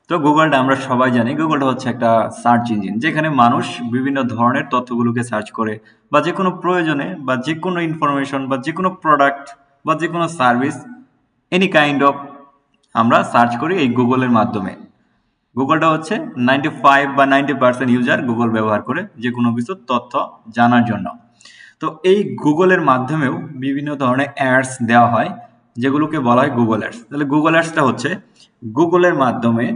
তো গুগলটা আমরা সবাই জানি, গুগলটা হচ্ছে একটা সার্চ ইঞ্জিন যেখানে মানুষ বিভিন্ন ধরনের তথ্যগুলোকে সার্চ করে, বা যে কোনো প্রয়োজনে বা যে কোনো ইনফরমেশন বা যে কোনো প্রোডাক্ট বা যে কোনো সার্ভিস, এনি কাইন্ড অফ আমরা সার্চ করি এই গুগলের মাধ্যমে। গুগলটা হচ্ছে 95 বা 90% ইউজার গুগল ব্যবহার করে যে কোনো কিছু তথ্য জানার জন্য। তো এই গুগলের মাধ্যমেও বিভিন্ন ধরনের অ্যাডস দেওয়া হয়, যেগুলোকে বলা হয় গুগল অ্যাডস। তাহলে গুগল অ্যাডসটা হচ্ছে গুগলের মাধ্যমে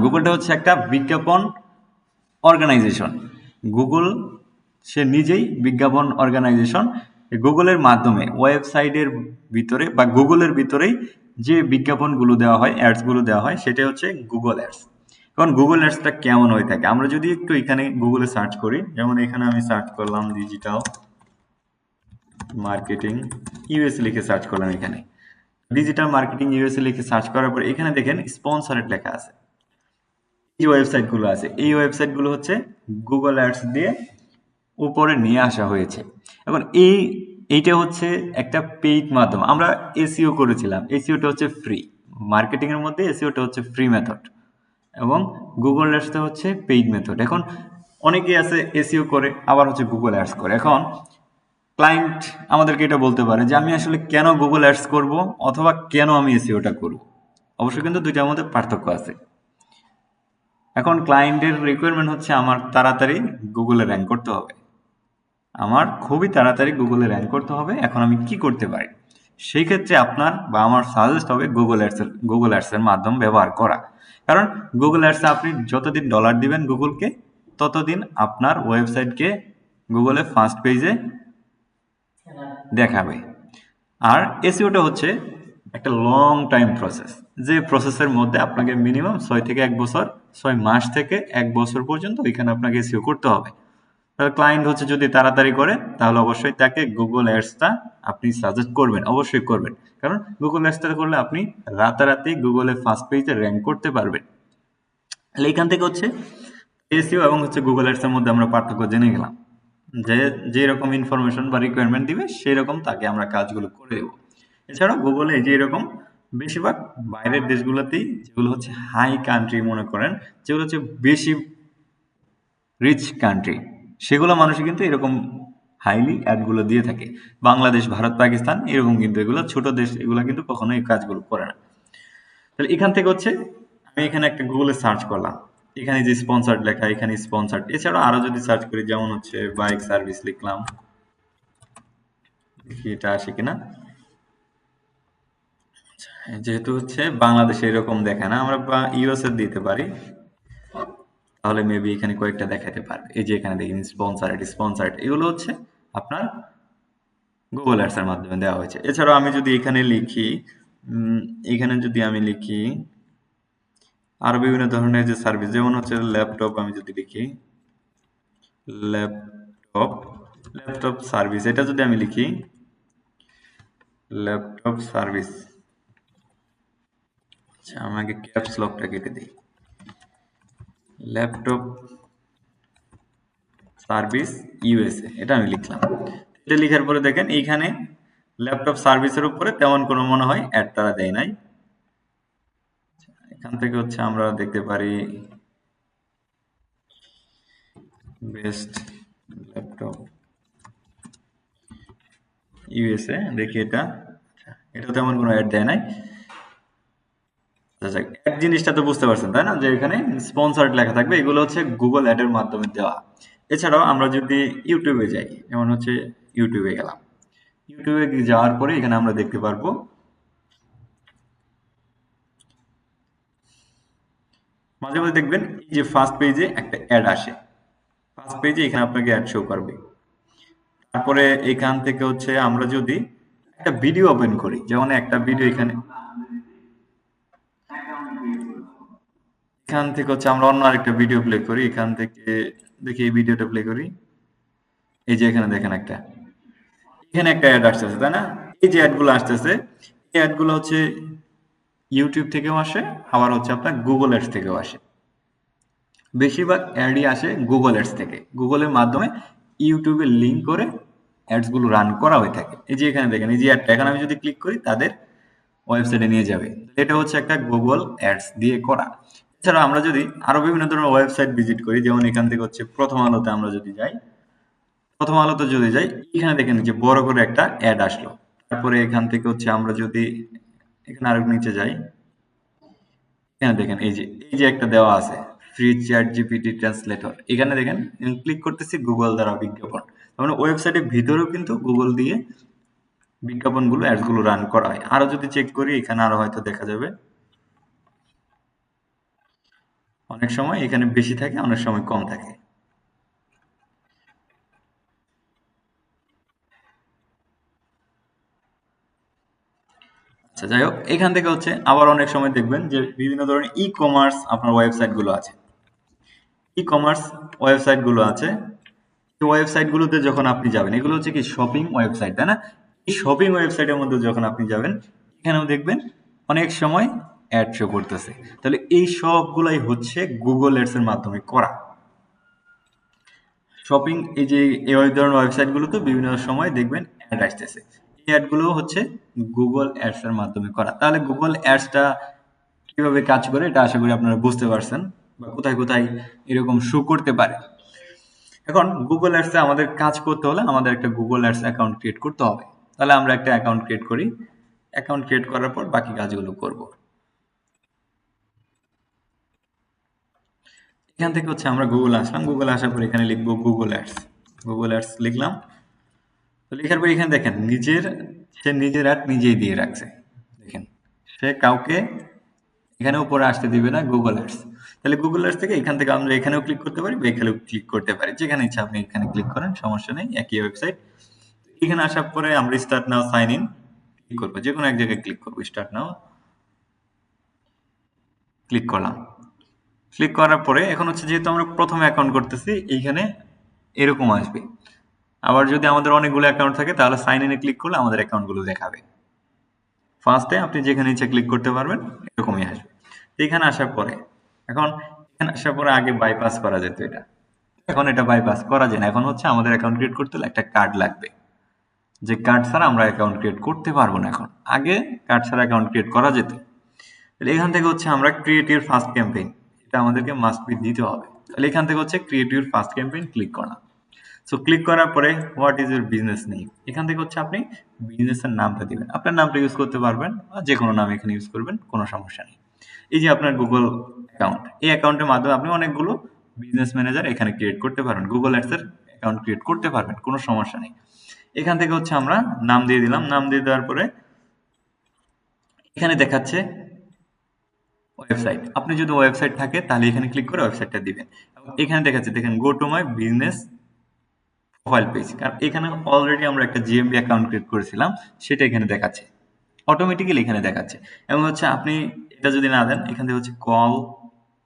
গুগলটা হচ্ছে একটা বিজ্ঞাপন অর্গানাইজেশন। গুগল সে নিজেই বিজ্ঞাপন অর্গানাইজেশন। গুগলের মাধ্যমে ওয়েবসাইটের ভিতরে বা গুগলের ভিতরেই যে বিজ্ঞাপনগুলো দেওয়া হয়, অ্যাডসগুলো দেওয়া হয়, সেটা হচ্ছে গুগল অ্যাডস। এখন গুগল অ্যাডসটা কেমন হয়ে থাকে, আমরা যদি একটু এখানে গুগলে সার্চ করি, যেমন এখানে আমি সার্চ করলাম ডিজিটাল মার্কেটিং ইউএস লিখে সার্চ করলাম। এখানে ডিজিটাল মার্কেটিং ইউএসএ লিখে সার্চ করার পর এখানে দেখেন স্পন্সরেড লেখা আছে। এই ওয়েবসাইটগুলো আছে, এই ওয়েবসাইটগুলো হচ্ছে গুগল অ্যাডস দিয়ে উপরে নিয়ে আসা হয়েছে। এখন এইটা হচ্ছে একটা পেইড মাধ্যম। আমরা এসইও করেছিলাম, এসইওটা হচ্ছে ফ্রি, মার্কেটিং এর মধ্যে এসইওটা হচ্ছে ফ্রি মেথড এবং গুগল অ্যাডসটা হচ্ছে পেইড মেথড। এখন অনেকেই আছে এসইও করে আবার হচ্ছে গুগল অ্যাডস করে। এখন ক্লায়েন্ট আমাদেরকে এটা বলতে পারে যে আমি আসলে কেন গুগল অ্যাডস করব অথবা কেন আমি এসইওটা করব। অবশ্যই কিন্তু দুইটার মধ্যে পার্থক্য আছে। এখন ক্লায়েন্টের রিকোয়ারমেন্ট হচ্ছে আমার তাড়াতাড়ি গুগলে র্যাঙ্ক করতে হবে, আমার খুবই তাড়াতাড়ি গুগলে র্যাঙ্ক করতে হবে। এখন আমি কি করতে পারি? সেই ক্ষেত্রে আপনার বা আমার সাজেস্ট হবে গুগল অ্যাডসের মাধ্যম ব্যবহার করা। কারণ গুগল অ্যাডসে আপনি যতদিন ডলার দিবেন গুগলকে, ততদিন আপনার ওয়েবসাইটকে গুগলে ফার্স্ট পেজে দেখাবে। আর এসইওটা হচ্ছে একটা লং টাইম প্রসেস, যে প্রসেসের মধ্যে আপনাকে মিনিমাম 6 মাস থেকে 1 বছর পর্যন্ত এখানে আপনাকে এসইও করতে হবে। তাহলে ক্লায়েন্ট হচ্ছে যদি তাড়াতাড়ি করে তাহলে অবশ্যই তাকে গুগল অ্যাডসটা আপনি সাজেস্ট করবেন, অবশ্যই করবেন। কারণ গুগল অ্যাডসটা করলে আপনি রাতারাতি গুগলে ফার্স্ট পেজে র্যাঙ্ক করতে পারবেন। তাহলে এখান থেকে হচ্ছে এসইও এবং হচ্ছে গুগল অ্যাডস এর মধ্যে আমরা পার্থক্য জেনে গেলাম, যে যেরকম ইনফরমেশন বা রিকোয়ারমেন্ট দিবে সেই রকম তাকে আমরা কাজগুলো করে দেবো। এছাড়াও গুগলে এই যে এরকম বেশিরভাগ বাইরের দেশগুলোতেই, যেগুলো হচ্ছে হাই কান্ট্রি মনে করেন, যেগুলো হচ্ছে বেশি রিচ কান্ট্রি, সেগুলো মানুষই কিন্তু এরকম হাইলি অ্যাডগুলো দিয়ে থাকে। বাংলাদেশ, ভারত, পাকিস্তান এরকম কিন্তু এগুলো ছোট দেশ, এগুলো কিন্তু কখনো এই কাজগুলো করে না। তাহলে এখান থেকে হচ্ছে আমি এখানে একটা গুগলে সার্চ করলাম, এখানে যে স্পন্সার্ড লেখা, এখানে স্পন্সার্ড। এছাড়া আরো যদি সার্চ করি, যেমন হচ্ছে বাইক সার্ভিস লিখলাম, দেখি এটা আসে কিনা। যেহেতু হচ্ছে বাংলাদেশে এরকম দেখে না, আমরা বা ইউএস এর দিতে পারি, তাহলে মেবি এখানে কয়েকটা দেখাতে পারবে। এই যে এখানে দেখেন স্পন্সার্ড এগুলো হচ্ছে আপনার গুগল অ্যাডস এর মাধ্যমে দেওয়া হয়েছে। এছাড়াও আমি যদি এখানে লিখি, এখানে যদি আমি লিখি আরো বিভিন্ন ধরনের যে সার্ভিস, যেমন হচ্ছে ল্যাপটপ, আমি যদি লিখি ল্যাপটপ ল্যাপটপ সার্ভিস, এটা যদি আমি লিখি ল্যাপটপ সার্ভিস, আচ্ছা আমাকে ক্যাপস লকটা কেটে দিই, ল্যাপটপ সার্ভিস ইউএসএ, এটা আমি লিখলাম। এটা লিখার পরে দেখেন এইখানে ল্যাপটপ সার্ভিসের উপরে তেমন কোনো মনে হয় অ্যাড তারা দেয় নাই। এখান থেকে হচ্ছে আমরা দেখতে পারি বেস্ট ল্যাপটপ ইউএসএ, দেখি এটা, এটা তেমন কোনো অ্যাড দেয় নাই। আচ্ছা অ্যাড জিনিসটা তো বুঝতে পারছেন তাই না, যে এখানে স্পন্সর্ড লেখা থাকবে, এগুলো হচ্ছে গুগল অ্যাডের মাধ্যমে দেওয়া। এছাড়াও আমরা যদি ইউটিউবে যাই, যেমন হচ্ছে ইউটিউবে গেলাম, ইউটিউবে যাওয়ার পরে এখানে আমরা দেখতে পারবো মাঝে মাঝে দেখবেন এই যে ফার্স্ট পেজে একটা অ্যাড আসে, ফার্স্ট পেজে এখানে আপনাকে অ্যাড শো করবে। তারপরে এখান থেকে হচ্ছে আমরা যদি একটা ভিডিও ওপেন করি, যেমন একটা ভিডিও এখানে, এখান থেকে হচ্ছে আমরা অন্য আরেকটা ভিডিও প্লে করি, এখান থেকে দেখি এই ভিডিওটা প্লে করি, এই যে এখানে দেখেন একটা, এখানে একটা অ্যাড আসতেছে তাই না। এই যে অ্যাড গুলো আসতেছে, এই অ্যাড গুলো হচ্ছে ইউটিউব থেকেও আসে, আবার হচ্ছে আপনার গুগল অ্যাডস থেকেও আসে। বেশিরভাগ অ্যাডই আসে গুগল অ্যাডস থেকে, গুগলের মাধ্যমে ইউটিউবে লিঙ্ক করে অ্যাডস গুলো রান করা হয়ে থাকে। এই যে এখানে দেখেন এই যে অ্যাডটা, এখানে আমি যদি ক্লিক করি তাদের ওয়েবসাইটে নিয়ে যাবে। এটা হচ্ছে একটা গুগল অ্যাডস দিয়ে করা। এছাড়া আমরা যদি আরো বিভিন্ন ধরনের ওয়েবসাইট ভিজিট করি, যেমন এখান থেকে হচ্ছে প্রথম আলোতে আমরা যদি যাই, প্রথম আলোতে যদি যাই, এখানে দেখেন যে বড় করে একটা অ্যাড আসলো। তারপরে এখান থেকে হচ্ছে আমরা যদি এখানে আরেক নিচে যাই, এখানে দেখেন এই যে একটা দেওয়া আছে ফ্রি চ্যাট জিপিটি ট্রান্সলেটর, এখানে দেখেন ক্লিক করতেছি গুগল দ্বারা বিজ্ঞাপন। তার মানে ওয়েবসাইটের ভিতরেও কিন্তু গুগল দিয়ে বিজ্ঞাপনগুলো অ্যাডস গুলো রান করা হয়। আরো যদি চেক করি, এখানে আরো হয়তো দেখা যাবে অনেক সময় এখানে বেশি থাকে, অনেক সময় কম থাকে। আচ্ছা, যাই হোক, এখান থেকে হচ্ছে আবার অনেক সময় দেখবেন যে বিভিন্ন ধরনের ই কমার্স আপনার ওয়েবসাইট গুলো আছে। ই কমার্স ওয়েবসাইট গুলো আছে, এই ওয়েবসাইট গুলোতে যখন আপনি যাবেন, এগুলো হচ্ছে কি শপিং ওয়েবসাইট, তাই না? এই শপিং ওয়েবসাইটের মধ্যে যখন আপনি যাবেন, এখানেও দেখবেন অনেক সময় অ্যাড শো করতেছে। তাহলে এই সবগুলাই হচ্ছে গুগল অ্যাডস এর মাধ্যমে করা। শপিং এই যে এই ধরনের ওয়েবসাইট গুলোতে বিভিন্ন সময় দেখবেন অ্যাড আসতেছে, এই অ্যাড গুলো হচ্ছে গুগল অ্যাডস এর মাধ্যমে করা। তাহলে গুগল অ্যাডসটা কিভাবে কাজ করে এটা আশা করি আপনারা বুঝতে পারছেন, বা কোথায় কোথায় এরকম শো করতে পারে। এখন গুগল অ্যাডসে আমাদের কাজ করতে হলে আমাদের একটা গুগল অ্যাডস অ্যাকাউন্ট ক্রিয়েট করতে হবে। তাহলে আমরা একটা অ্যাকাউন্ট ক্রিয়েট করি, অ্যাকাউন্ট ক্রিয়েট করার পর বাকি কাজগুলো করব। এখান থেকে হচ্ছে আমরা গুগল আসলাম, গুগল আসার পর এখানে লিখবো গুগল অ্যাডস। গুগল অ্যাডস লিখলাম। তো লেখার পর এখানে দেখেন সে নিজের অ্যাড নিজেই দিয়ে রাখছে। দেখেন সে কাউকে এখানে উপরে আসতে দিবে না গুগল অ্যাডস। তাহলে গুগল অ্যাডস থেকে এখান থেকে আমরা এখানেও ক্লিক করতে পারি বা এখানেও ক্লিক করতে পারি, যেখানে ইচ্ছা আপনি এখানে ক্লিক করেন, সমস্যা নেই, একই ওয়েবসাইট। এখানে আসার পরে আমরা start now sign in click করবো, যে কোনো এক জায়গায় ক্লিক করবো, স্টার্ট নাও ক্লিক করলাম। ক্লিক করার পরে এখন হচ্ছে যেহেতু আমরা প্রথমে অ্যাকাউন্ট করতেছি, এইখানে এরকম আসবে। আবার যদি আমাদের অনেকগুলো অ্যাকাউন্ট থাকে তাহলে সাইন ইনে ক্লিক করলে আমাদের অ্যাকাউন্টগুলো দেখাবে। ফার্স্টে আপনি যেখানে ইচ্ছা ক্লিক করতে পারবেন, এরকমই আসবে। তো এখানে আসার পরে এখন এখানে আসার পরে আগে বাইপাস করা যেত এটা, এখন এটা বাইপাস করা যায় না। এখন হচ্ছে আমাদের অ্যাকাউন্ট ক্রিয়েট করতে হলে একটা কার্ড লাগবে, যে কার্ড ছাড়া আমরা অ্যাকাউন্ট ক্রিয়েট করতে পারবো না। এখন আগে কার্ড ছাড়া অ্যাকাউন্ট ক্রিয়েট করা যেত। তাহলে এখান থেকে হচ্ছে আমরা ক্রিয়েট ইউর ফার্স্ট ক্যাম্পেইন, এটা আমাদেরকে মাস্ট বি দিতে হবে। তাহলে এখান থেকে হচ্ছে create your first campaign click করা। সো ক্লিক করার পরে what is your business name, এখান থেকে হচ্ছে আপনি বিজনেসের নামটা দিবেন। আপনার নামটা ইউজ করতে পারবেন, যে কোনো নাম এখানে ইউজ করবেন, কোনো সমস্যা নেই। এই যে আপনার গুগল অ্যাকাউন্ট, এই অ্যাকাউন্টের মাধ্যমে আপনি অনেকগুলো বিজনেস ম্যানেজার এখানে ক্রিয়েট করতে পারবেন, গুগল অ্যাডস এর অ্যাকাউন্ট ক্রিয়েট করতে পারবেন, কোনো সমস্যা নেই। এখান থেকে হচ্ছে আমরা নাম দিয়ে দিলাম, নাম দিয়ে দেওয়ার পরে এখানে দেখাচ্ছে ওয়েবসাইট। আপনি যদি ওয়েবসাইট থাকে তাহলে এখানে ক্লিক করে ওয়েবসাইটটা দিবেন। এখানে দেখাচ্ছে, দেখেন go to my business profile page, কারণ এখানে অলরেডি আমরা একটা জিএমবি অ্যাকাউন্ট ক্রিয়েট করেছিলাম, সেটা এখানে দেখাচ্ছে, অটোমেটিক্যালি এখানে দেখাচ্ছে। এবং হচ্ছে আপনি এটা যদি না দেন, এখান থেকে হচ্ছে কল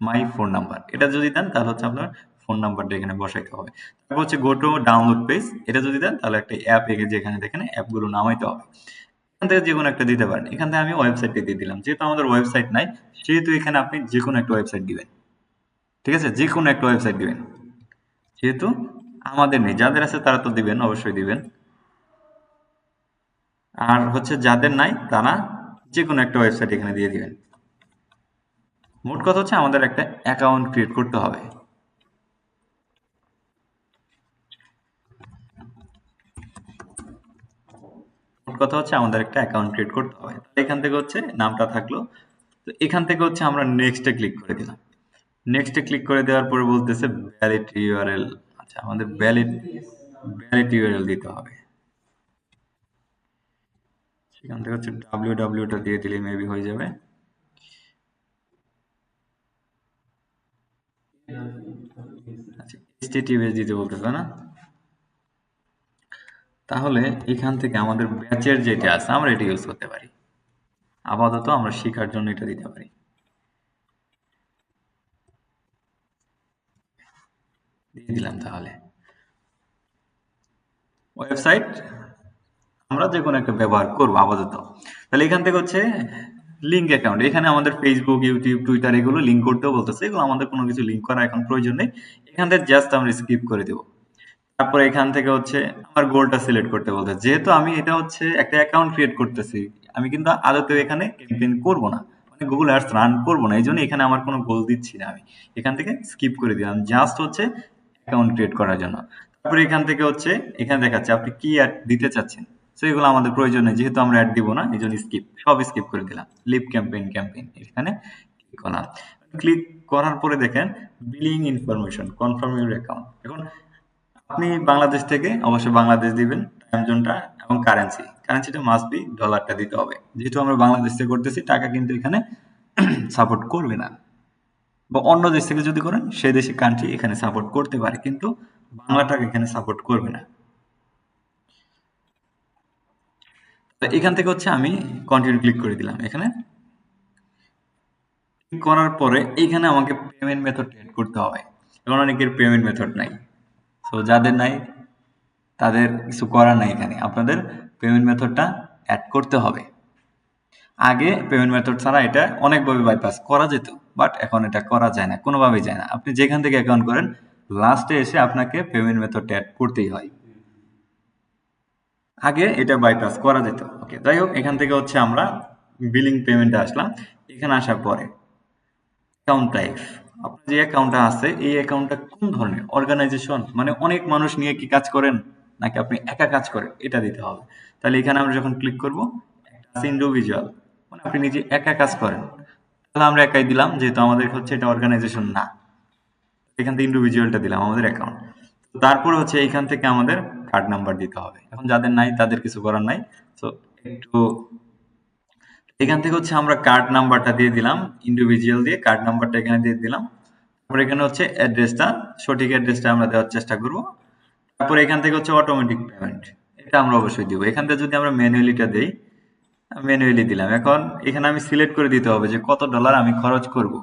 মাই ফোন নাম্বার, এটা যদি দেন তাহলে হচ্ছে আপনার ফোন নাম্বারটা এখানে বসাইতে হবে। তারপর হচ্ছে গো টু ডাউনলোড পেজ, এটা যদি দেন তাহলে একটা অ্যাপ যেখানে দেখেন অ্যাপগুলো নামাইতে হবে, এখান থেকে যে কোনো একটা দিতে পারেন। এখান থেকে আমি ওয়েবসাইটটা দিয়ে দিলাম, যেহেতু আমাদের ওয়েবসাইট নাই সেহেতু এখানে আপনি যে কোনো একটা ওয়েবসাইট দিবেন। ঠিক আছে, যে কোনো একটা ওয়েবসাইট দিবেন, যেহেতু আমাদের নেই। যাদের আছে তারা তো দিবেন, অবশ্যই দিবেন। আর হচ্ছে যাদের নাই তারা যে কোনো একটা ওয়েবসাইট এখানে দিয়ে দিবেন। মোট কথা হচ্ছে আমাদের একটা অ্যাকাউন্ট ক্রিয়েট করতে হবে। মোট কথা হচ্ছে আমাদের একটা অ্যাকাউন্ট ক্রিয়েট করতে হবে। এখান থেকে হচ্ছে নামটা থাকলো। তো এখান থেকে হচ্ছে আমরা নেক্সটে ক্লিক করে দিলাম। নেক্সটে ক্লিক করে দেওয়ার পরে বলতেছে ভ্যালিড ইউআরএল। আচ্ছা, আমাদের ভ্যালিড ইউআরএল দিতে হবে। সেখান থেকে হচ্ছে www দিয়ে দিলে মেবি হয়ে যাবে। আচ্ছা, https দিতে বলতেছে না, তাহলে এখান থেকে আমাদের ব্যাচের যেটা আছে আমরা এটা ইউজ করতে পারি। আপাতত আমরা শেখার জন্য এটা দিতে পারি, দিয়ে দিলাম। তাহলে ওয়েবসাইট আমরা যে কোনো একটা ব্যবহার করবো আপাতত। তাহলে এখান থেকে হচ্ছে লিঙ্ক অ্যাকাউন্ট, এখানে আমাদের ফেসবুক, ইউটিউব, টুইটার এগুলো লিঙ্ক করতেও বলতেছে, এগুলো আমাদের কোনো কিছু লিঙ্ক করা এখন প্রয়োজন নেই। এখান থেকে জাস্ট আমরা স্কিপ করে দেবো। তারপরে এখান থেকে হচ্ছে আমার গোলটা সিলেক্ট করতে বলতে, যেহেতু আমি এটা হচ্ছে একটা অ্যাকাউন্ট ক্রিয়েট করতেছি, আমি কিন্তু আদতে এখানে ক্যাম্পেইন করব না, মানে গুগল অ্যাডস রান করব না, এই জন্য এখানে আমার কোনো গোল দিচ্ছি না, আমি এখান থেকে স্কিপ করে দিলাম জাস্ট হচ্ছে অ্যাকাউন্ট ক্রিয়েট করার জন্য। তারপরে এখান থেকে হচ্ছে এখানে দেখাচ্ছে আপনি কি অ্যাড দিতে চাচ্ছেন, তো এগুলো আমাদের প্রয়োজন নেই, যেহেতু আমরা অ্যাড দিব না এই জন্য স্কিপ, সব স্কিপ করে দিলাম। লিভ ক্যাম্পেইন এখানে ক্লিক করলাম। ক্লিক করার পরে দেখেন billing information confirm your account. এখন আপনি বাংলাদেশ থেকে অবশ্যই বাংলাদেশ দিবেন, টাইম জোনটা এবং কারেন্সিটা মাস্ট বি ডলারটা দিতে হবে, যেহেতু আমরা বাংলাদেশ থেকে করতেছি টাকা কিন্তু এখানে সাপোর্ট করবে না, বা অন্য দেশ থেকে যদি করেন সেই দেশে কান্ট্রি এখানে সাপোর্ট করতে পারে, কিন্তু বাংলা টাকা এখানে সাপোর্ট করবে না। তো এখান থেকে হচ্ছে আমি কন্টিনিউ ক্লিক করে দিলাম। এখানে ক্লিক করার পরে এইখানে আমাকে পেমেন্ট মেথড এড করতে হবে, এখন অনেকের পেমেন্ট মেথড নাই, তো যাদের নাই তাদের কিছু করার নাই, এখানে আপনাদের পেমেন্ট মেথডটা অ্যাড করতে হবে। আগে পেমেন্ট মেথড ছাড়া এটা অনেকভাবে বাইপাস করা যেত, বাট এখন এটা করা যায় না, কোনোভাবেই যায় না। আপনি যেখান থেকে অ্যাকাউন্ট করেন লাস্টে এসে আপনাকে পেমেন্ট মেথডটা অ্যাড করতেই হয়, আগে এটা বাইপাস করা যেত। ওকে, যাই হোক, এখান থেকে হচ্ছে আমরা বিলিং পেমেন্টে আসলাম। এখানে আসার পরে অ্যাকাউন্ট টাইপ, আপনার যে অ্যাকাউন্টটা আছে এই অ্যাকাউন্টটা কোন ধরনের অর্গানাইজেশন, মানে অনেক মানুষ নিয়ে কি কাজ করেন নাকি আপনি একা কাজ করেন, এটা দিতে হবে। তাহলে এখানে আমরা যখন ক্লিক করব একটা ইন্ডিভিজুয়াল, মানে আপনি নিজে একা কাজ করেন, তাহলে আমরা একাই দিলাম, যেহেতু আমাদের হচ্ছে এটা অর্গানাইজেশন না, এখান থেকে ইন্ডিভিজুয়ালটা দিলাম আমাদের অ্যাকাউন্ট। তারপরে হচ্ছে এইখান থেকে আমাদের কার্ড নাম্বার দিতে হবে, এখন যাদের নাই তাদের কিছু করার নাই। তো একটু এখান থেকে হচ্ছে আমরা কার্ড নাম্বারটা দিয়ে দিলাম, ইন্ডিভিজুয়াল দিয়ে কার্ড নাম্বারটা এখানে দিয়ে দিলাম। তারপরে এখানে হচ্ছে অ্যাড্রেসটা, সঠিক অ্যাড্রেসটা আমরা দেওয়ার চেষ্টা করব। তারপরে এখান থেকে হচ্ছে অটোমেটিক পেমেন্ট, এটা আমরা অবশ্যই দিব। এখান থেকে যদি আমরা ম্যানুয়ালিটা দেই, ম্যানুয়ালি দিলাম। এখন এখানে আমি সিলেক্ট করে দিতে হবে যে কত ডলার আমি খরচ করব,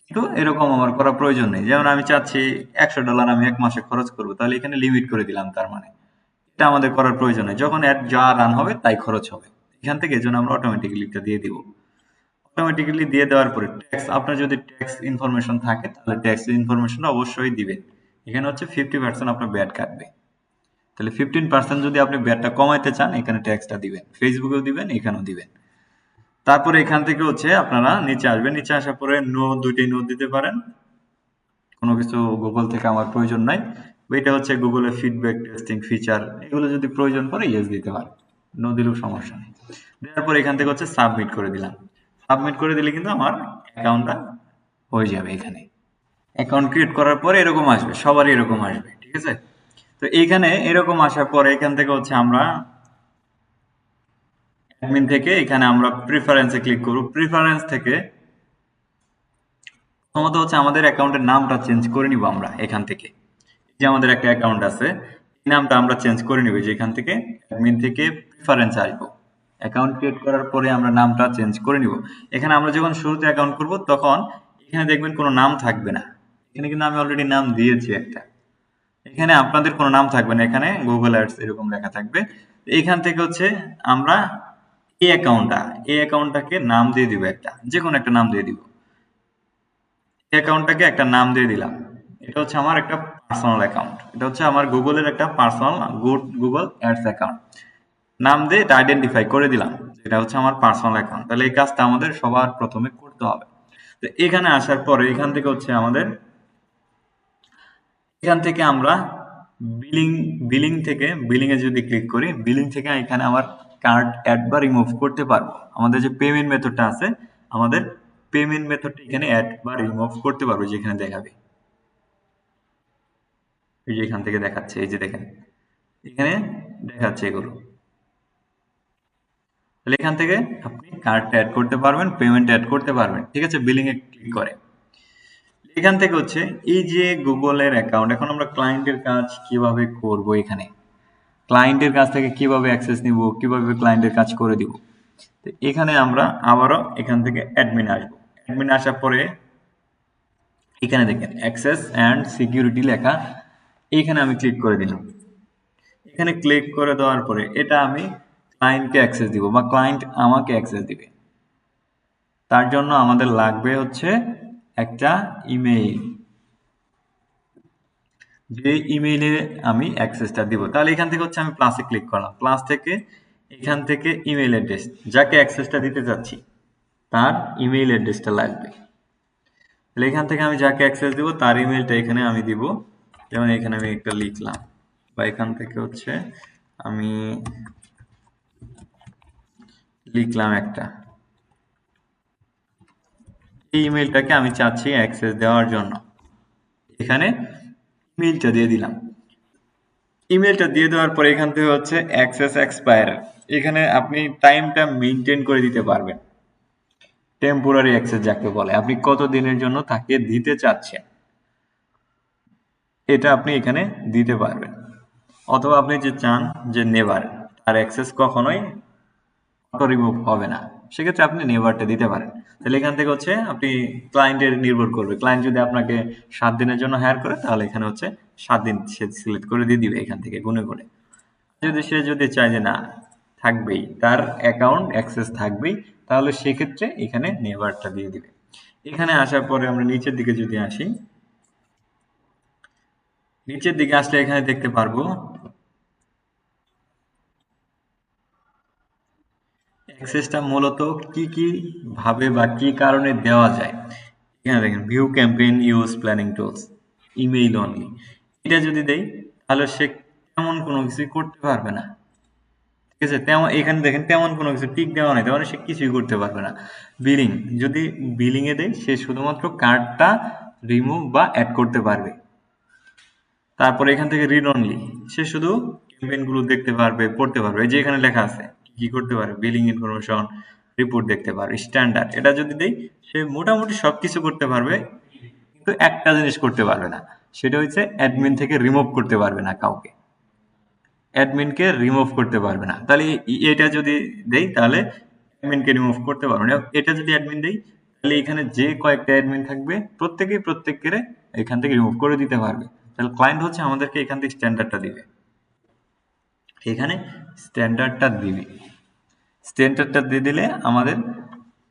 কিন্তু এরকম আমার করা প্রয়োজন নেই। যেমন আমি চাচ্ছি $100 আমি এক মাসে খরচ করব, তাহলে এখানে লিমিট করে দিলাম, তার মানে এটা আমাদের করার প্রয়োজন নেই, যখন অ্যাড যা রান হবে তাই খরচ হবে এখান থেকে, এজন্য আমরা অটোমেটিক্যালি এটা দিয়ে দিব। অটোমেটিক্যালি দিয়ে দেওয়ার পরে ট্যাক্স, আপনার যদি ট্যাক্স ইনফরমেশন থাকে তাহলে ট্যাক্স ইনফরমেশন অবশ্যই দিবেন। এখানে হচ্ছে 50% আপনার ব্যাট কাটবে, তাহলে 15% যদি আপনি ব্যাটটা কমাইতে চান এখানে ট্যাক্সটা দিবেন, ফেসবুকেও দিবেন, এখানেও দিবেন। তারপরে এখান থেকে হচ্ছে আপনারা নিচে আসবেন, নিচে আসার পরে নো, দুইটাই নো দিতে পারেন, কোনো কিছু গুগল থেকে আমার প্রয়োজন নাই। এটা হচ্ছে গুগলের ফিডব্যাক টেস্টিং ফিচার, এগুলো যদি প্রয়োজন পড়ে ইয়েস দিতে পারেন, নো দিলেও সমস্যা নেই। দেওয়ার পর এখান থেকে হচ্ছে সাবমিট করে দিলাম। সাবমিট করে দিলে কিন্তু আমার অ্যাকাউন্টটা হয়ে যাবে। এখানে অ্যাকাউন্ট ক্রিয়েট করার পরে এরকম আসবে, সবারই এরকম আসবে, ঠিক আছে। তো এইখানে এরকম আসার পরে এখান থেকে হচ্ছে আমরা অ্যাডমিন থেকে এখানে আমরা প্রিফারেন্সে ক্লিক করব। প্রিফারেন্স থেকে প্রথমত হচ্ছে আমাদের অ্যাকাউন্টের নামটা চেঞ্জ করে নিব আমরা এখান থেকে, যে আমাদের একটা অ্যাকাউন্ট আছে এই নামটা আমরা চেঞ্জ করে নিব, যে এখান থেকে অ্যাডমিন থেকে প্রিফারেন্স আসবো, অ্যাকাউন্ট ক্রিয়েট করার পরে আমরা নামটা চেঞ্জ করে নিব। এখানে আমরা যখন শুরুতে অ্যাকাউন্ট করব তখন এখানে দেখবেন কোনো নাম থাকবে না, এখানে কিন্তু আমি অলরেডি নাম দিয়েছি একটা, এখানে আপনাদের কোনো নাম থাকবে না, এখানে গুগল অ্যাডস এরকম লেখা থাকবে। এইখান থেকে হচ্ছে আমরা এই অ্যাকাউন্টটাকে নাম দিয়ে দিব, একটা যে কোনো একটা নাম দিয়ে দিব। এই অ্যাকাউন্টটাকে একটা নাম দিয়ে দিলাম, এটা হচ্ছে আমার একটা পার্সোনাল অ্যাকাউন্ট, এটা হচ্ছে আমার গুগলের একটা পার্সোনাল গুগল অ্যাডস অ্যাকাউন্ট, নাম দিয়ে এটা আইডেন্টিফাই করে দিলাম, এটা হচ্ছে আমার পার্সোনাল অ্যাকাউন্ট। তাহলে এই কাজটা আমাদের সবার প্রথমে করতে হবে। তো এখানে আসার পরে এখান থেকে হচ্ছে আমাদের, এখান থেকে আমরা বিলিং থেকে, বিলিং এ যদি ক্লিক করি, বিলিং থেকে এখানে আমার কার্ড অ্যাড বা রিমুভ করতে পারবো। আমাদের যে পেমেন্ট মেথডটা আছে, আমাদের পেমেন্ট মেথডটা এখানে অ্যাড বা রিমুভ করতে পারবো, যেখানে দেখাবে, এই যে এখান থেকে দেখাচ্ছে, এই যে দেখেন এখানে দেখাচ্ছে এগুলো। তাহলে এখান থেকে আপনি কার্ডটা অ্যাড করতে পারবেন, পেমেন্ট অ্যাড করতে পারবেন, ঠিক আছে, বিলিং এ ক্লিক করে। এখান থেকে হচ্ছে এই যে গুগলের অ্যাকাউন্ট, এখন আমরা ক্লায়েন্টের কাজ কিভাবে করব, এখানে ক্লায়েন্টের কাছ থেকে কিভাবে অ্যাক্সেস নিব, কিভাবে ক্লায়েন্টের কাজ করে দিব। তো এখানে আমরা আবারও এখান থেকে অ্যাডমিন আসবো। অ্যাডমিন আসার পরে এখানে দেখেন অ্যাক্সেস অ্যান্ড সিকিউরিটি লেখা, এইখানে আমি ক্লিক করে দিলাম। এখানে ক্লিক করে দেওয়ার পরে এটা আমি ক্লায়েন্টকে অ্যাক্সেস দিব বা ক্লায়েন্ট আমাকে অ্যাক্সেস দিবে, তার জন্য আমাদের লাগবে হচ্ছে একটা ইমেইল। যে ইমেইলে আমি অ্যাক্সেসটা দিব। তাহলে এখান থেকে হচ্ছে আমি প্লাসে ক্লিক করলাম, প্লাস থেকে এখান থেকে ইমেইল অ্যাড্রেস, যাকে অ্যাক্সেসটা দিতে চাচ্ছি তার ইমেইল অ্যাড্রেসটা লাগবে। তাহলে এখান থেকে আমি যাকে অ্যাক্সেস দিব তার ইমেইলটা এখানে আমি দিব, যেমন এখানে আমি একটা লিখলাম, বা এখান থেকে হচ্ছে আমি লিখলাম একটা, এই ইমেইলটাকে আমি চাচ্ছি অ্যাক্সেস দেওয়ার জন্য, এখানে ইমেইলটা দিয়ে দিলাম। ইমেইলটা দিয়ে দেওয়ার পরে এখান থেকে হচ্ছে অ্যাক্সেস এক্সপায়ার, এখানে আপনি টাইমটা মেনটেন করে দিতে পারবেন। টেম্পোরারি অ্যাক্সেস যাকে বলে, আপনি কত দিনের জন্য তাকে দিতে চাচ্ছেন এটা আপনি এখানে দিতে পারবেন। অথবা আপনি যে চান যে নেভার, তার অ্যাক্সেস কখনোই অটো রিমুভ হবে না, সেক্ষেত্রে আপনি নেভারটা দিতে পারেন। তাহলে এখান থেকে হচ্ছে আপনি ক্লায়েন্টের নির্ভর করবে, ক্লায়েন্ট যদি আপনাকে 7 দিনের জন্য হায়ার করে তাহলে এখানে হচ্ছে 7 দিন সে সিলেক্ট করে দিয়ে দিবে এখান থেকে গুনে করে। যদি সে যদি চায় যে না থাকবেই, তার অ্যাকাউন্ট অ্যাক্সেস থাকবেই, তাহলে সেক্ষেত্রে এখানে নেভারটা দিয়ে দিবে। এখানে আসার পরে আমরা নিচের দিকে যদি আসি, নিচের দিকে আসলে এখানে দেখতে পারবো অ্যাক্সেসটা মূলত কি কি ভাবে বা কি কারণে দেওয়া যায়। এখানে দেখেন view campaign use planning tools, email only, এটা যদি দেই তাহলে সে তেমন কোনো কিছু করতে পারবে না। ঠিক আছে, তেমন এখানে দেখেন তেমন কোনো কিছু টিক দেওয়া নাই, তেমন সে কিছুই করতে পারবে না। বিলিং, যদি বিলিং এ দেয় সে শুধুমাত্র কার্ডটা রিমুভ বা অ্যাড করতে পারবে। তারপরে এখান থেকে রিড অনলি, সে শুধু ক্যাম্পেইন গুলো দেখতে পারবে, পড়তে পারবে। এই যে এখানে লেখা আছে কি করতে পারে, বিলিং ইনফরমেশন, রিপোর্ট দেখতে পারবে। স্ট্যান্ডার্ড, এটা যদি দেই সে মোটামুটি সবকিছু করতে পারবে, কিন্তু একটা জিনিস করতে পারবে না, সেটা হচ্ছে অ্যাডমিন থেকে রিমুভ করতে পারবে না কাউকে, অ্যাডমিনকে রিমুভ করতে পারবে না। তাহলে এটা যদি দেই তাহলে অ্যাডমিনকে রিমুভ করতে পারবে না। এটা যদি অ্যাডমিন দেই তাহলে এখানে যে কয়েকটা অ্যাডমিন থাকবে প্রত্যেকেই প্রত্যেককে এখান থেকে রিমুভ করে দিতে পারবে। তাহলে ক্লায়েন্ট হচ্ছে আমাদেরকে এখান থেকে স্ট্যান্ডার্ডটা দিবে, এখানে স্ট্যান্ডার্ডটা দিবে। স্ট্যান্ডার্ডটা দিয়ে দিলে আমাদের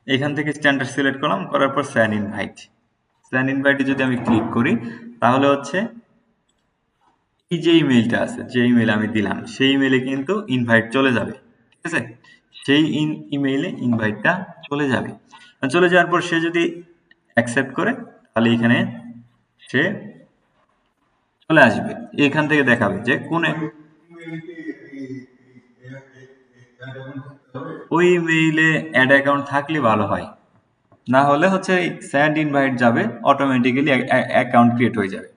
এখান থেকে স্ট্যান্ডার্ড সিলেক্ট করলাম, করার পর স্যান ইনভাইট, স্যান ইনভাইটে যদি আমি ক্লিক করি তাহলে হচ্ছে এই যে ইমেইলটা আছে, যে ইমেইল আমি দিলাম সেই ইমেইলে কিন্তু ইনভাইট চলে যাবে। ঠিক আছে, সেই ইমেইলে ইনভাইটটা চলে যাবে। চলে যাওয়ার পর সে যদি অ্যাকসেপ্ট করে তাহলে এখানে সে চলে আসবে, এখান থেকে দেখাবে যে কোন ওই ইমেইলে অ্যাড অ্যাকাউন্ট থাকলে ভালো হয়, না হলে হচ্ছে স্যান্ড ইনভাইট যাবে, অটোমেটিক্যালি অ্যাকাউন্ট ক্রিয়েট হয়ে যাবে।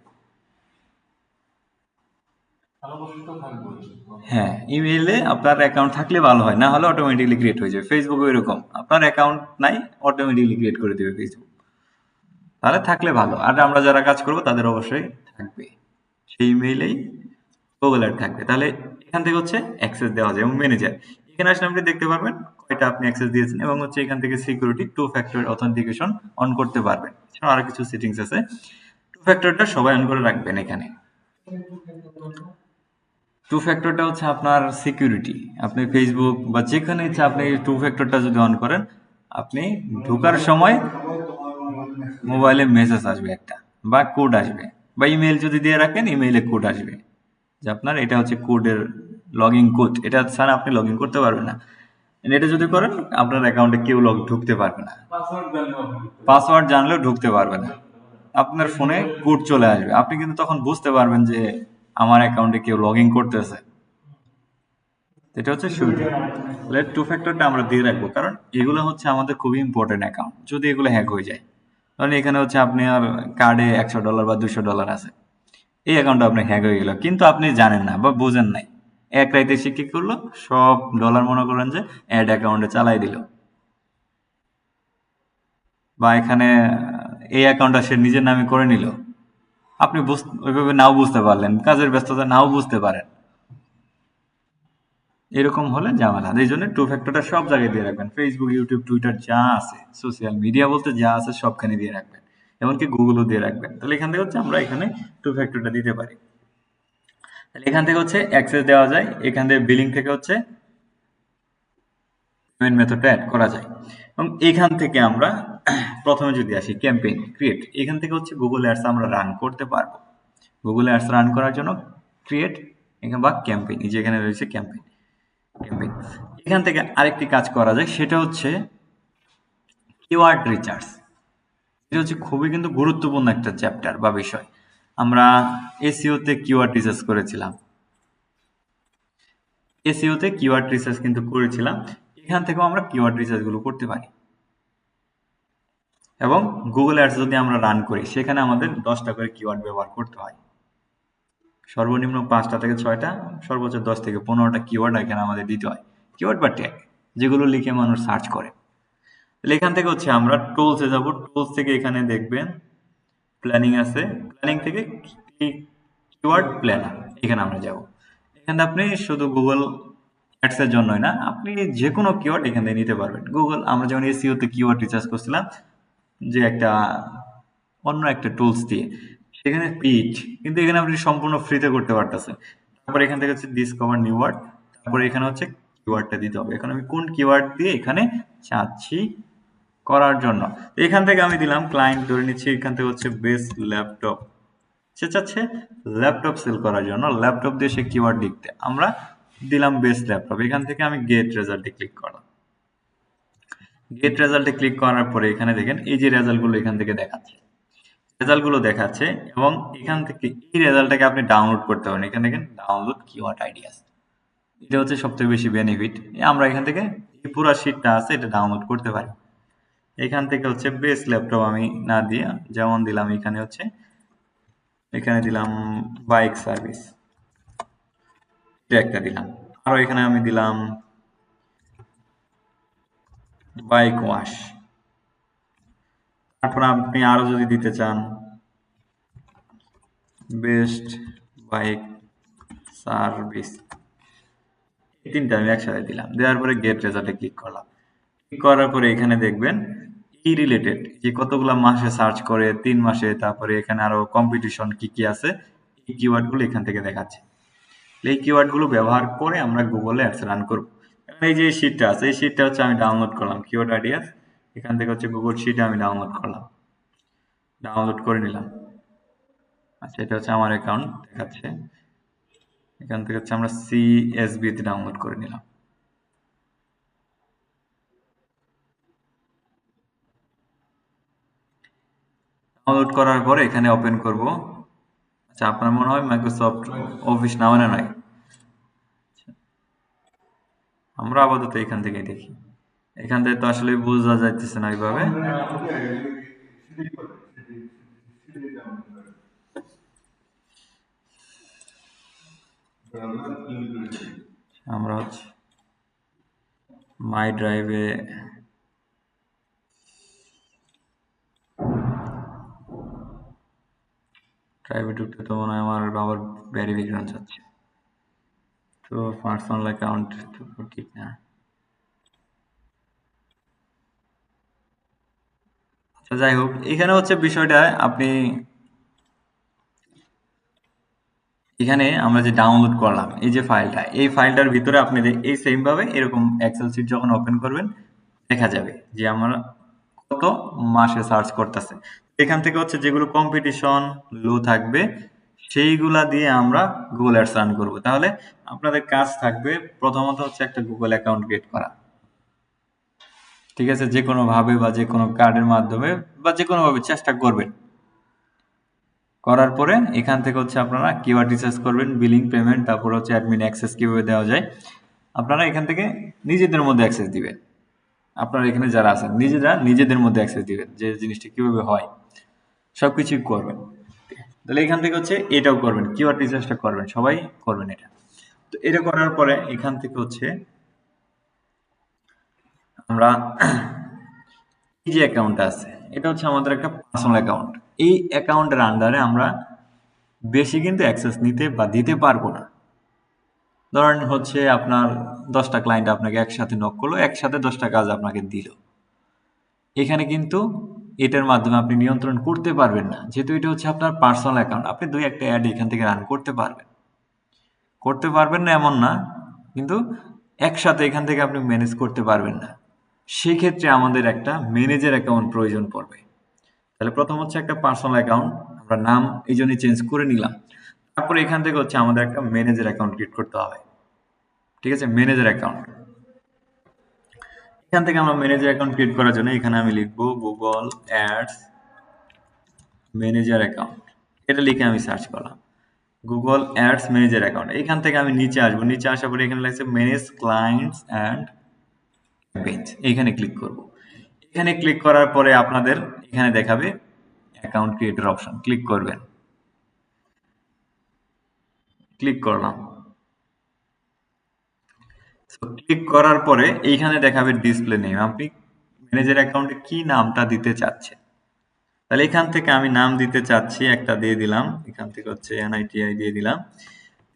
হ্যাঁ, ইমেইলে আপনার অ্যাকাউন্ট থাকলে ভালো হয়, না হলে অটোমেটিক্যালি ক্রিয়েট হয়ে যাবে। ফেসবুকে এরকম, আপনার অ্যাকাউন্ট নাই অটোমেটিক্যালি ক্রিয়েট করে দেবে ফেসবুক, তাহলে থাকলে ভালো। আর আমরা যারা কাজ করব তাদের অবশ্যই থাকবে, সেই ইমেইলেই গুগল অ্যাড থাকবে। তাহলে এখান থেকে হচ্ছে অ্যাক্সেস দেওয়া যায়। এবং ম্যানেজার, এখানে আসলে আপনি দেখতে পারবেন কয়টা আপনি অ্যাক্সেস দিয়েছেন, এবং হচ্ছে এখান থেকে সিকিউরিটি 2 ফ্যাক্টর অথেন্টিকেশন অন করতে পারবেন। এছাড়াও আরো কিছু সেটিংস আছে, 2 ফ্যাক্টরটা সবাই অন করে রাখবেন। এখানে 2 ফ্যাক্টরটা হচ্ছে আপনার সিকিউরিটি, আপনি ফেসবুক বা যেখানে ইচ্ছা আপনি 2 ফ্যাক্টরটা যদি অন করেন, আপনি ঢোকার সময় মোবাইলে মেসেজ আসবে একটা, বা কোড আসবে, বা ইমেল যদি দিয়ে রাখেন ইমেইলে কোড আসবে যে আপনার এটা হচ্ছে কোডের লগইন কোড, এটা ছাড়া আপনি লগ ইন করতে পারবেন না। এটা যদি করেন আপনার অ্যাকাউন্টে কেউ ঢুকতে পারবে না, পাসওয়ার্ড জানলেও ঢুকতে পারবে না। আপনার ফোনে কোড চলে আসবে, আপনি কিন্তু তখন বুঝতে পারবেন যে আমার অ্যাকাউন্টে কেউ লগ ইন করতেছে। এটা হচ্ছে সুবিধা। তাহলে 2 ফ্যাক্টরটা আমরা দিয়ে রাখবো, কারণ এগুলো হচ্ছে আমাদের খুবই ইম্পর্টেন্ট অ্যাকাউন্ট। যদি এগুলো হ্যাক হয়ে যায়, তাহলে এখানে হচ্ছে আপনি আর কার্ডে $100 বা $200 আছে, এই অ্যাকাউন্টটা আপনার হ্যাক হয়ে গেল, কিন্তু আপনি জানেন না বা বুঝেন নাই। এক রাইতে সে কি করলো, সব ডলার মনে করেন যে অ্যাড অ্যাকাউন্টে চালাই দিল, বা এখানে এই অ্যাকাউন্টটা সে নিজের নামে করে নিল। আপনি ওইভাবে নাও বুঝতে পারলেন, কাজের ব্যস্ততা নাও বুঝতে পারেন, এরকম হলে ঝামেলা। এই জন্য 2 ফ্যাক্টরটা সব জায়গায় দিয়ে রাখবেন, ফেসবুক, ইউটিউব, টুইটার যা আছে, সোশ্যাল মিডিয়া বলতে যা আছে সবখানে দিয়ে রাখবেন, এমনকি গুগলও দিয়ে রাখবেন। তাহলে এখান থেকে হচ্ছে আমরা এখানে 2 ফ্যাক্টরটা দিতে পারি। তাহলে এখান থেকে হচ্ছে অ্যাক্সেস দেওয়া যায়, এখান থেকে বিলিং থেকে হচ্ছে পেমেন্ট মেথডটা অ্যাড করা যায়। এবং এখান থেকে আমরা প্রথমে যদি আসি ক্যাম্পেইন ক্রিয়েট, এখান থেকে হচ্ছে গুগল অ্যাডস আমরা রান করতে পারবো। গুগল অ্যাডস রান করার জন্য ক্রিয়েট বা ক্যাম্পেইন, এই যে এখানে রয়েছে ক্যাম্পেইন। এখান থেকে আরেকটি কাজ করা যায়, সেটা হচ্ছে কিওয়ার্ড রিসার্চ। এটা হচ্ছে খুবই কিন্তু গুরুত্বপূর্ণ একটা চ্যাপ্টার বা বিষয়। আমরা এসইওতে কিওয়ার্ড রিসার্চ করেছিলাম, এসইওতে কিওয়ার্ড রিসার্চ কিন্তু করেছিলাম। এখান থেকেও আমরা কিওয়ার্ড রিসার্চ গুলো করতে পারি। এবং গুগল অ্যাডস যদি আমরা রান করি, সেখানে আমাদের 10টা করে কিওয়ার্ড ব্যবহার করতে হয়। সর্বনিম্ন 5টা থেকে 6টা, সর্বোচ্চ 10 থেকে 15টা কিওয়ার্ড এখানে আমাদের দিতে হয়, কিওয়ার্ড বা ট্যাগ, যেগুলো লিখে মানুষ সার্চ করে। তাহলে এখান থেকে হচ্ছে আমরা টুলসে যাব, টুলস থেকে এখানে দেখবেন প্ল্যানিং আছে, প্ল্যানিং থেকে কিওয়ার্ড প্ল্যানার, এখানে আমরা যাব। এখানে আপনি শুধু গুগল অ্যাডস এর জন্যই না, আপনি যে কোনো কিওয়ার্ড এখান থেকে নিতে পারবেন। গুগল, আমরা যেমন এসইও তে কিওয়ার্ড রিসার্চ করছিলাম যে অন্য একটা টুলস দিয়ে, সেখানে পিট, কিন্তু এখানে আপনি সম্পূর্ণ ফ্রিতে করতে পারতেছেন। তারপর এখান থেকে হচ্ছে ডিসকভার নিউ ওয়ার্ড, তারপরে এখানে হচ্ছে কিওয়ার্ডটা দিতে হবে। এখন আমি কোন কিওয়ার্ড দিয়ে এখানে চাচ্ছি করার জন্য, এখান থেকে আমি দিলাম ক্লায়েন্ট, ধরে নিচ্ছি এখান থেকে হচ্ছে বেস্ট ল্যাপটপ, সে চাচ্ছে ল্যাপটপ সেল করার জন্য ল্যাপটপ দিয়ে সে কিওয়ার্ড লিখতে, আমরা দিলাম বেস্ট ল্যাপটপ। এখান থেকে আমি গেট রেজাল্টে ক্লিক করলাম। গেট রেজাল্টে ক্লিক করার পরে এখানে দেখেন এই যে রেজাল্টগুলো এখান থেকে দেখাচ্ছে, রেজাল্টগুলো দেখাচ্ছে। এবং এখান থেকে এই রেজাল্টটাকে আপনি ডাউনলোড করতে পারেন। এখানে দেখেন ডাউনলোড কিওয়ার্ড আইডিয়াস, এটা হচ্ছে সবথেকে বেশি বেনিফিট। আমরা এখান থেকে এই পুরো শিটটা আছে এটা ডাউনলোড করতে পারি। এখান থেকে হচ্ছে বেস্ট ল্যাপটপ আমি না দিয়ে যেমন দিলাম, এখানে হচ্ছে এখানে দিলাম বাইক সার্ভিস, এটা একটা দিলাম। আরো এখানে আমি দিলাম বাইক ওয়াশ। তারপর আপনি আরো যদি দিতে চান বেস্ট বাইক সার্ভিস, এই তিনটা আমি একসাথে দিলাম, দেওয়ার পরে গেট রেজাল্টে ক্লিক করলাম। ক্লিক করার পরে এখানে দেখবেন এই রিলেটেড যে কতগুলা মাসে সার্চ করে, 3 মাসে, তারপরে এখানে আরো কম্পিটিশন কি কি আছে, এই কিওয়ার্ড গুলো এখান থেকে দেখাচ্ছে। এই কিওয়ার্ড গুলো ব্যবহার করে আমরা গুগলে অ্যাডস রান করব। এই যে শিটটা আছে, এই শিটটা হচ্ছে আমি ডাউনলোড করলাম, কিওয়ার্ড আইডিয়াস, এখান থেকে হচ্ছে গুগল শিট আমি ডাউনলোড করলাম, ডাউনলোড করে নিলাম। আচ্ছা, এটা হচ্ছে আমার অ্যাকাউন্ট দেখাচ্ছে, এখান থেকে হচ্ছে আমরা সিএসবি তে ডাউনলোড করে নিলাম। ডাউনলোড করার পরে এখানে ওপেন করব। আচ্ছা, আপনার মনে হয় মাইক্রোসফট অফিস নামে না নাই, আমরা আপাতত এখান থেকে দেখি। এখান থেকে তো আসলে বোঝা যাইতেছে না এইভাবে। আমরা হচ্ছে মাই ড্রাইভে ঢুকতে তো মনে হয় আমার আবার ভেরিফিকেশন চাচ্ছে, তো পার্সোনাল অ্যাকাউন্ট তো ঠিক না। আচ্ছা, যাই হোক, এখানে হচ্ছে বিষয়টা আপনি এখানে আমরা যে ডাউনলোড করলাম এই যে ফাইলটা, এই ফাইলটার ভিতরে আপনি এই সেম ভাবে এরকম এক্সেল শিট যখন ওপেন করবেন দেখা যাবে যে আমরা কত মাসে সার্চ করতেছে। এখান থেকে হচ্ছে যেগুলো কম্পিটিশন লো থাকবে সেইগুলা দিয়ে আমরা গুগল অ্যাডস রান করব। তাহলে আপনাদের কাজ থাকবে প্রথমত হচ্ছে একটা গুগল অ্যাকাউন্ট ক্রিয়েট করা, ঠিক আছে, যে কোনো ভাবে বা যে কোনো কার্ডের মাধ্যমে বা যে কোনো ভাবে চেষ্টা করবেন। করার পরে এখান থেকে হচ্ছে আপনারা কিওয়ার্ড রিসার্চ করবেন, বিলিং, পেমেন্ট, তারপর হচ্ছে অ্যাডমিন অ্যাক্সেস কিভাবে দেওয়া যায়, আপনারা এখান থেকে নিজেদের মধ্যে অ্যাক্সেস দিবেন। আপনারা এখানে যারা আছেন নিজেরা নিজেদের মধ্যে অ্যাক্সেস দিবেন, যে জিনিসটা কিভাবে হয় সবকিছুই করবেন। তাহলে এখান থেকে হচ্ছে এটাও করবেন, কিওয়ার্ড রিসার্চটা করবেন, সবাই করবেন এটা। তো এটা করার পরে এখান থেকে হচ্ছে আমরা এই যে অ্যাকাউন্টটা আছে এটা হচ্ছে আমাদের একটা পার্সোনাল অ্যাকাউন্ট। এই অ্যাকাউন্টের আন্ডারে আমরা বেশি কিন্তু অ্যাক্সেস নিতে বা দিতে পারবো না। ধরেন হচ্ছে আপনার 10টা ক্লায়েন্ট আপনাকে একসাথে নক করলো, একসাথে 10টা কাজ আপনাকে দিল, এখানে কিন্তু এটার মাধ্যমে আপনি নিয়ন্ত্রণ করতে পারবেন না, যেহেতু এটা হচ্ছে আপনার পার্সোনাল অ্যাকাউন্ট। আপনি 2-1টা অ্যাড এখান থেকে রান করতে পারবেন না এমন না, কিন্তু একসাথে এখান থেকে আপনি ম্যানেজ করতে পারবেন না। সেক্ষেত্রে আমাদের একটা ম্যানেজার অ্যাকাউন্ট প্রয়োজন পড়বে। তাহলে প্রথম হচ্ছে একটা পার্সোনাল অ্যাকাউন্ট আমরা আমরা নাম এই জন্য চেঞ্জ করে নিলাম। তারপরে এখান থেকে হচ্ছে আমাদের একটা ম্যানেজার অ্যাকাউন্ট ক্রিয়েট করতে হবে। ঠিক আছে, ম্যানেজার অ্যাকাউন্ট। এখান থেকে আমরা ম্যানেজার অ্যাকাউন্ট ক্রিয়েট করার জন্য এখানে আমি লিখবো গুগল অ্যাডস ম্যানেজার অ্যাকাউন্ট। এটা লিখে আমি সার্চ করলাম গুগল অ্যাডস ম্যানেজার অ্যাকাউন্ট। এখান থেকে আমি নিচে আসবো, নিচে আসার পরে এখানে লাগছে ম্যানেজ ক্লায়েন্টস অ্যান্ড ক্যাম্পেইনস, এখানে ক্লিক করব। এখানে ক্লিক করার পরে আপনাদের এখানে দেখাবে অ্যাকাউন্ট ক্রিয়েটের অপশন, ক্লিক করবেন। ক্লিক করলাম। ক্লিক করার পরে এইখানে দেখাবে ডিসপ্লে নেম, আপনি ম্যানেজার অ্যাকাউন্টে কি নামটা দিতে চাচ্ছেন। তাহলে এখান থেকে আমি নাম দিতে চাচ্ছি, একটা দিয়ে দিলাম, এখান থেকে হচ্ছে NITI দিয়ে দিলাম।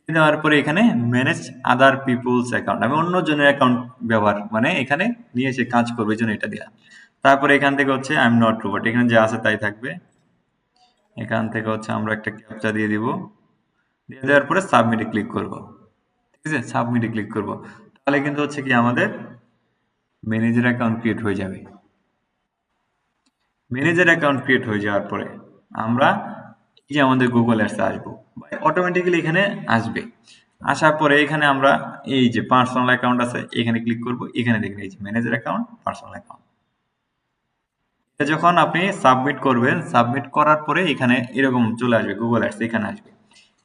দেওয়ার পরে এখানে ম্যানেজ আদার পিপলস অ্যাকাউন্ট, আমি অন্য জনের অ্যাকাউন্ট ব্যবহার মানে এখানে নিয়ে এসে কাজ করবো, এই জন্য এটা দিলাম। তারপরে এখান থেকে হচ্ছে আই এম নট রোবট, এখানে যা আছে তাই থাকবে। এখান থেকে হচ্ছে আমরা একটা ক্যাপচা দিয়ে দিব, দিয়ে দেওয়ার পরে সাবমিটে ক্লিক করব। ঠিক আছে, সাবমিটে ক্লিক করব, তাহলে কিন্তু হচ্ছে কি আমাদের ম্যানেজার অ্যাকাউন্ট ক্রিয়েট হয়ে যাবে। ম্যানেজার অ্যাকাউন্ট ক্রিয়েট হয়ে যাওয়ার পরে আমরা এই যে আমাদের গুগল অ্যাডসে আসবো, অটোমেটিক্যালি এখানে আসবে। আসার পরে এখানে আমরা এই যে পার্সোনাল অ্যাকাউন্ট আছে এখানে ক্লিক করব। এখানে দেখেন এই যে ম্যানেজার অ্যাকাউন্ট, পার্সোনাল অ্যাকাউন্ট। এটা যখন আপনি সাবমিট করবেন, সাবমিট করার পরে এখানে এরকম চলে আসবে গুগল অ্যাডস, এখানে আসবে।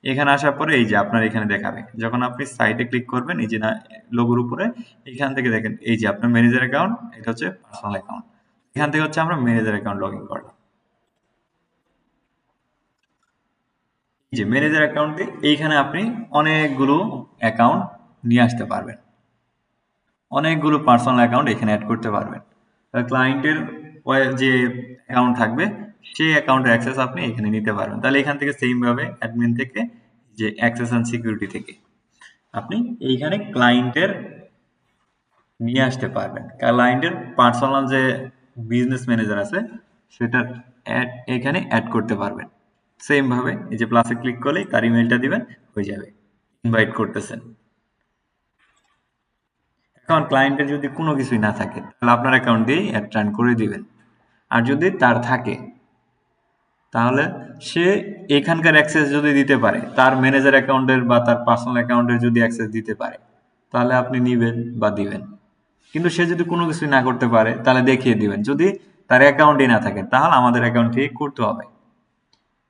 এখানে আসার পরে এই যে আপনার এখানে দেখাবে, যখন আপনি সাইটে ক্লিক করবেন এই যে না লোগোর উপরে, এখান থেকে দেখেন এই যে আপনার ম্যানেজার অ্যাকাউন্ট, এটা হচ্ছে পার্সোনাল অ্যাকাউন্ট। এখান থেকে হচ্ছে আমরা ম্যানেজার অ্যাকাউন্ট লগ ইন করলাম। এই যে ম্যানেজার অ্যাকাউন্টে এইখানে আপনি অনেকগুলো অ্যাকাউন্ট নিয়ে আসতে পারবেন, অনেকগুলো পার্সোনাল অ্যাকাউন্ট এখানে অ্যাড করতে পারবেন। ক্লায়েন্টের যে অ্যাকাউন্ট থাকবে সেই অ্যাকাউন্টের অ্যাক্সেস আপনি এখানে নিতে পারবেন। তাহলে এখান থেকে সেম ভাবে অ্যাডমিন থেকে যে অ্যাক্সেস এন্ড সিকিউরিটি থেকে আপনি এইখানে ক্লায়েন্টের নিয়ে আসতে পারবেন। ক্লায়েন্টের পার্সোনাল যে বিজনেস ম্যানেজার আছে সেটার এখানে অ্যাড করতে পারবেন। সেম ভাবে এই যে প্লাসে ক্লিক করলেই তার ইমেলটা দিবেন, হয়ে যাবে, ইনভাইট করতেছেন। এখন ক্লায়েন্টের যদি কোনো কিছুই না থাকে তাহলে আপনার অ্যাকাউন্ট দিয়েই অ্যাড রান করে দিবেন। আর যদি তার থাকে তাহলে সে এখানকার অ্যাক্সেস যদি দিতে পারে, তার ম্যানেজার অ্যাকাউন্টের বা তার পার্সোনাল অ্যাকাউন্টের যদি অ্যাক্সেস দিতে পারে তাহলে আপনি নিবেন বা দিবেন। কিন্তু সে যদি কোনো কিছুই না করতে পারে তাহলে দেখিয়ে দিবেন। যদি তার অ্যাকাউন্টই না থাকে তাহলে আমাদের অ্যাকাউন্ট থেকে করতে হবে,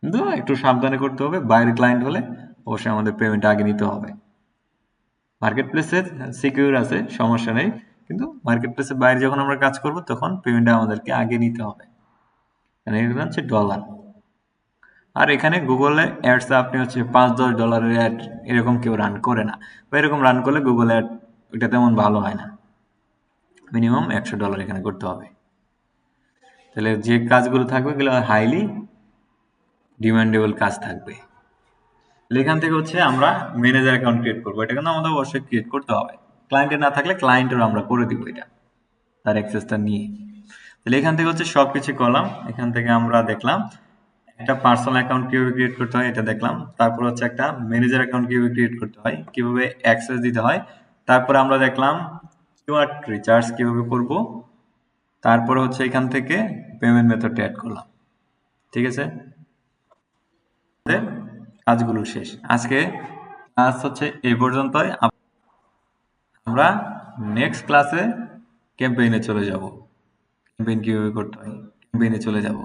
কিন্তু একটু সাবধানে করতে হবে। বাইরের ক্লায়েন্ট হলে অবশ্যই আমাদের পেমেন্ট আগে নিতে হবে। মার্কেট প্লেসে সিকিউর আছে, সমস্যা নেই, কিন্তু মার্কেট প্লেসের বাইরে যখন আমরা কাজ করব তখন পেমেন্টটা আমাদেরকে আগে নিতে হবে। এখানে হচ্ছে ডলার। আর এখানে গুগলে অ্যাডস আপনি হচ্ছে $5-10 অ্যাড এরকম কেউ রান করে না, বা এরকম রান করলে গুগল অ্যাড ওইটা তেমন ভালো হয় না। মিনিমাম $100 এখানে করতে হবে। তাহলে যে কাজগুলো থাকবে এগুলো হাইলি ডিমান্ডেবল কাজ থাকবে। এখান থেকে হচ্ছে আমরা ম্যানেজার অ্যাকাউন্ট ক্রিয়েট করবো, এটা কিন্তু আমাদের অবশ্যই ক্রিয়েট করতে হবে। ক্লায়েন্টের না থাকলে ক্লায়েন্টেরও আমরা করে দিব এটা, তার অ্যাক্সেসটা নিয়ে। তাহলে এখান থেকে হচ্ছে সবকিছু করলাম। এখান থেকে আমরা দেখলাম একটা পার্সোনাল অ্যাকাউন্ট কিভাবে ক্রিয়েট করতে হয় এটা দেখলাম, তারপর হচ্ছে একটা ম্যানেজার অ্যাকাউন্ট কিভাবে ক্রিয়েট করতে হয়, কিভাবে অ্যাক্সেস দিতে হয়, তারপরে আমরা দেখলাম কিওয়ার্ড রিচার্জ কিভাবে করব, তারপরে হচ্ছে এখান থেকে পেমেন্ট মেথডটা অ্যাড করলাম। ঠিক আছে, কাজগুলো শেষ। আজকে ক্লাস হচ্ছে এই পর্যন্তই। আমরা নেক্সট ক্লাসে ক্যাম্পেইনে চলে যাব, ক্যাম্পেইন কিভাবে করতে হয় ক্যাম্পেইনে চলে যাব।